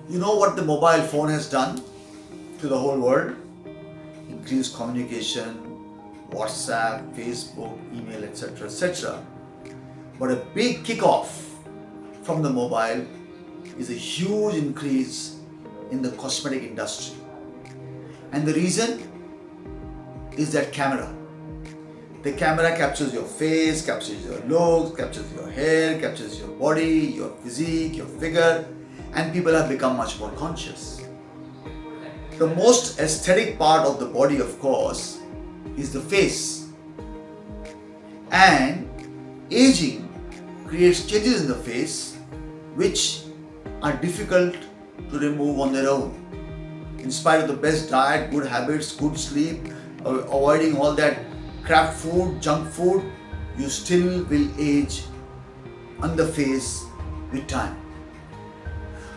You know what the mobile phone has done to the whole world? Increased communication, WhatsApp, Facebook, email, etc. etc. But a big kickoff from the mobile is a huge increase in the cosmetic industry. And the reason is that camera. The camera captures your face, captures your looks, captures your hair, captures your body, your physique, your figure, and people have become much more conscious. The most aesthetic part of the body, of course, is the face. And aging creates changes in the face which are difficult to remove on their own. In spite of the best diet, good habits, good sleep, avoiding all that crap food, junk food, you still will age on the face with time.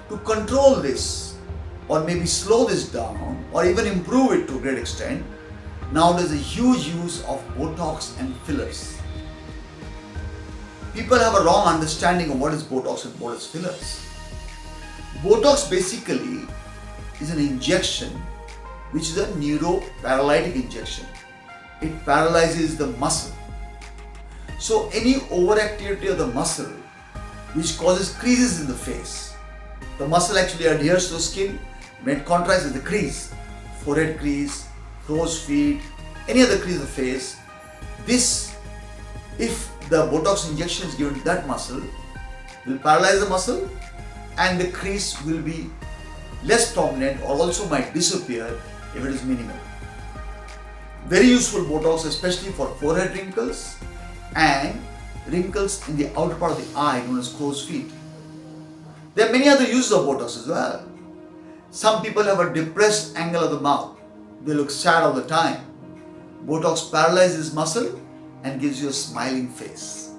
To control this, or maybe slow this down, or even improve it to a great extent, now there's a huge use of Botox and fillers. People have a wrong understanding of what is Botox and what is fillers. Botox basically is an injection which is a neuroparalytic injection. It paralyzes the muscle. So any overactivity of the muscle which causes creases in the face. The muscle actually adheres to the skin. When it contracts, the crease, forehead crease, crow's feet, any other crease of the face. This, if the Botox injection is given to that muscle, will paralyze the muscle and the crease will be less prominent or also might disappear if it is minimal. Very useful Botox, especially for forehead wrinkles and wrinkles in the outer part of the eye known as crow's feet. There are many other uses of Botox as well. Some people have a depressed angle of the mouth. They look sad all the time. Botox paralyzes muscle and gives you a smiling face.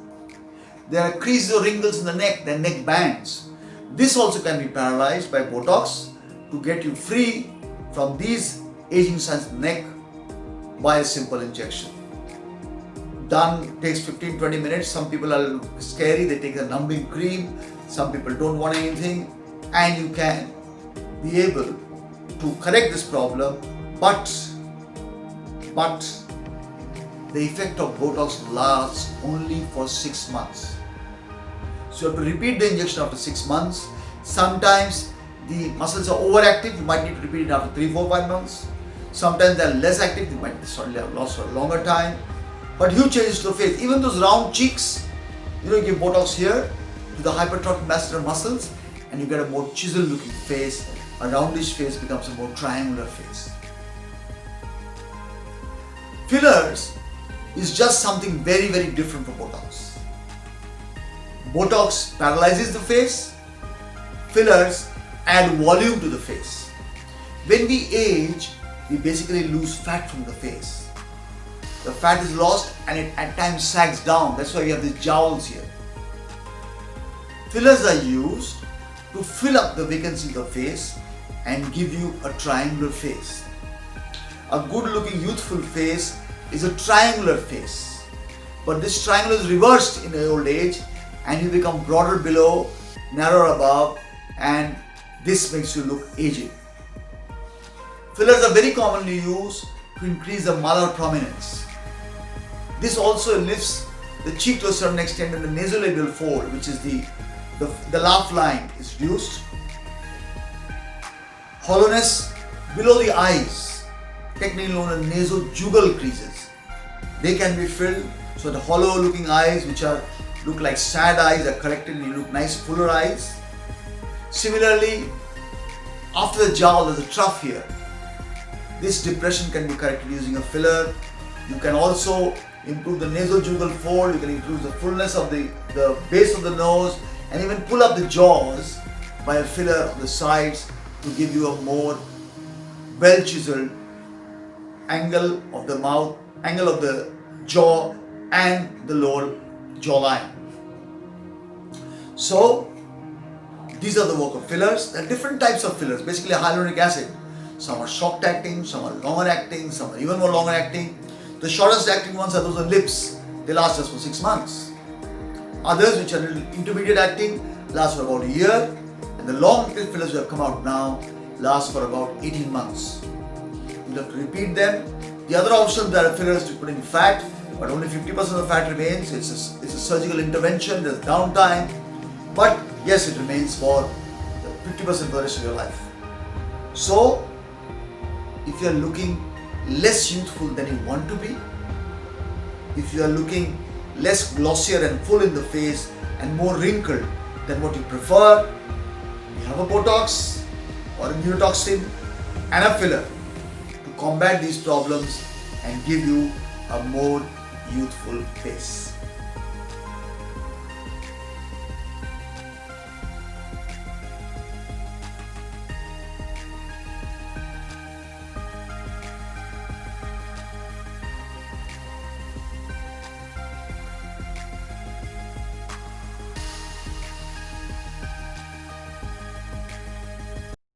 There are creases or wrinkles in the neck, the neck bands. This also can be paralyzed by Botox to get you free from these aging signs in the neck by a simple injection. Done, takes 15-20 minutes. Some people are scary, they take a numbing cream. Some people don't want anything, and you can be able to correct this problem, but the effect of Botox lasts only for 6 months. So you have to repeat the injection after 6 months. Sometimes the muscles are overactive, you might need to repeat it after 3, 4, 5 months. Sometimes they are less active, you might suddenly have lost for a longer time. But huge changes to the face. Even those round cheeks, you give Botox here to the hypertrophic masseter muscles and you get a more chiseled looking face. A roundish face becomes a more triangular face. Fillers is just something very, very different from Botox. Botox paralyzes the face. Fillers add volume to the face. When we age, we basically lose fat from the face. The fat is lost and it at times sags down. That's why we have these jowls here. Fillers are used to fill up the vacancy of the face and give you a triangular face. A good looking youthful face is a triangular face. But this triangle is reversed in old age and you become broader below, narrower above, and this makes you look aged. Fillers are very commonly used to increase the malar prominence. This also lifts the cheek to a certain extent and the nasolabial fold, which is the laugh line, is reduced. Hollowness below the eyes, technically known as nasojugal creases. They can be filled, so the hollow looking eyes which look like sad eyes are corrected and you look nice fuller eyes. Similarly, after the jowl there's a trough here. This depression can be corrected using a filler. You can also improve the nasojugal fold, you can improve the fullness of the base of the nose and even pull up the jaws by a filler on the sides to give you a more well chiseled angle of the mouth, angle of the jaw and the lower jawline. So these are the work of fillers. There are different types of fillers, basically hyaluronic acid. Some are short acting, some are longer acting, some are even more longer acting. The shortest acting ones are those on lips. They last just for 6 months. Others which are little intermediate acting last for about a year. And the long fillers that have come out now last for about 18 months. You have to repeat them. The other option, there are fillers to put in fat, but only 50% of the fat remains. It's a surgical intervention, there's downtime, but yes, it remains for 50% for the rest of your life. So, if you are looking less youthful than you want to be, if you are looking less glossier and full in the face and more wrinkled than what you prefer, you have a Botox or a neurotoxin and a filler to combat these problems and give you a more youthful face.